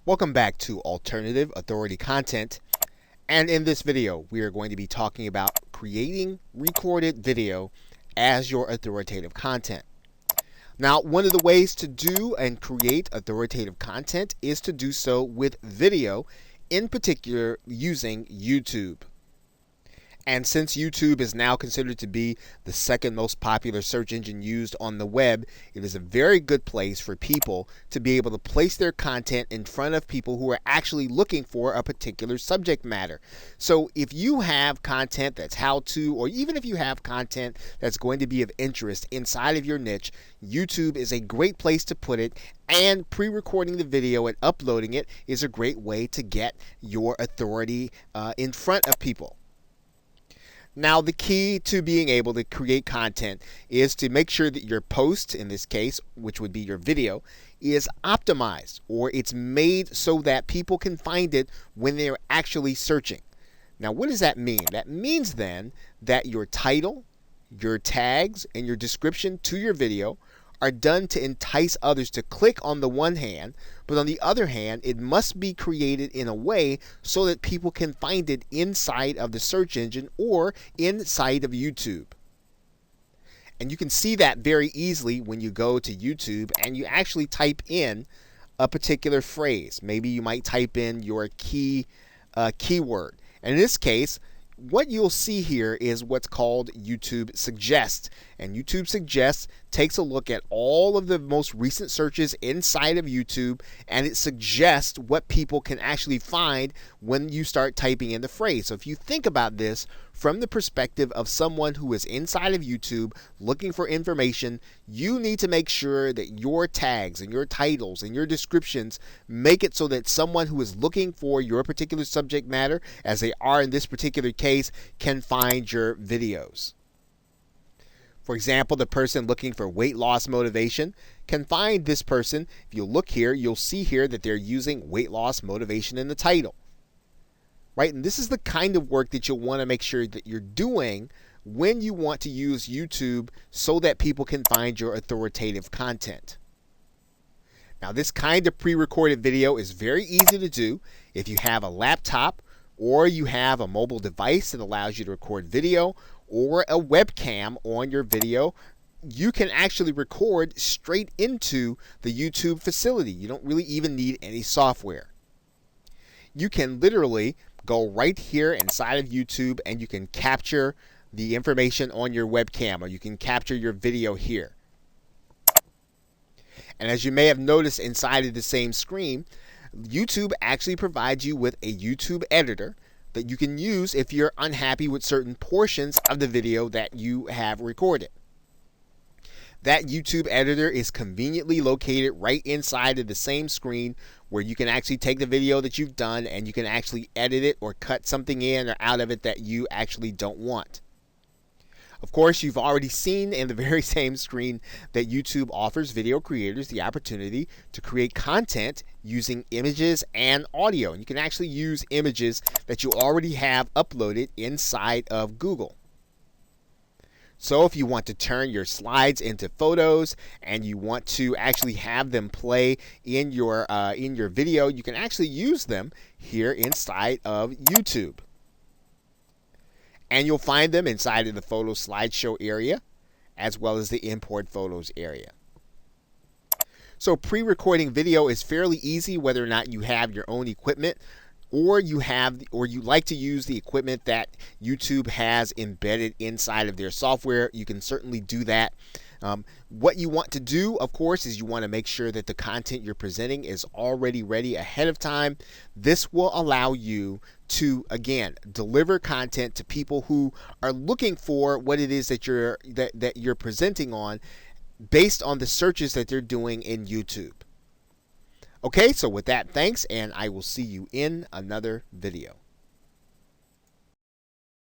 Welcome back to Alternative Authority Content, and in this video we are going to be talking about creating recorded video as your authoritative content. Now, one of the ways to do and create authoritative content is to do so with video, in particular using YouTube. And since YouTube is now considered to be the second most popular search engine used on the web, it is a very good place for people to be able to place their content in front of people who are actually looking for a particular subject matter. So if you have content that's how-to, or even if you have content that's going to be of interest inside of your niche, YouTube is a great place to put it, and pre-recording the video and uploading it is a great way to get your authority in front of people. Now, the key to being able to create content is to make sure that your post, in this case, which would be your video, is optimized, or it's made so that people can find it when they're actually searching. Now, what does that mean? That means then that your title, your tags, and your description to your video are done to entice others to click on the one hand, but on the other hand, it must be created in a way so that people can find it inside of the search engine or inside of YouTube. And you can see that very easily when you go to YouTube and you actually type in a particular phrase. Maybe you might type in your keyword. And in this case, what you'll see here is what's called YouTube Suggest. And YouTube Suggest takes a look at all of the most recent searches inside of YouTube, and it suggests what people can actually find when you start typing in the phrase. So if you think about this from the perspective of someone who is inside of YouTube looking for information, you need to make sure that your tags and your titles and your descriptions make it so that someone who is looking for your particular subject matter, as they are in this particular case, can find your videos. For example, the person looking for weight loss motivation can find this person. If you look here, you'll see here that they're using weight loss motivation in the title. Right? And this is the kind of work that you'll want to make sure that you're doing when you want to use YouTube so that people can find your authoritative content. Now, this kind of pre-recorded video is very easy to do if you have a laptop or you have a mobile device that allows you to record video, or a webcam on your video. You can actually record straight into the YouTube facility. You don't really even need any software. You can literally go right here inside of YouTube and you can capture the information on your webcam, or you can capture your video here. And as you may have noticed inside of the same screen, YouTube actually provides you with a YouTube editor that you can use if you're unhappy with certain portions of the video that you have recorded. That YouTube editor is conveniently located right inside of the same screen, where you can actually take the video that you've done and you can actually edit it or cut something in or out of it that you actually don't want. Of course, you've already seen in the very same screen that YouTube offers video creators the opportunity to create content using images and audio. And you can actually use images that you already have uploaded inside of Google. So if you want to turn your slides into photos and you want to actually have them play in your video, you can actually use them here inside of YouTube. And you'll find them inside of the photo slideshow area, as well as the import photos area. So pre-recording video is fairly easy, whether or not you have your own equipment, or you like to use the equipment that YouTube has embedded inside of their software. You can certainly do that. What you want to do, of course, is you want to make sure that the content you're presenting is already ready ahead of time. This will allow you to, again, deliver content to people who are looking for what it is that you're presenting on, based on the searches that they're doing in YouTube. Okay, so with that, thanks, and I will see you in another video.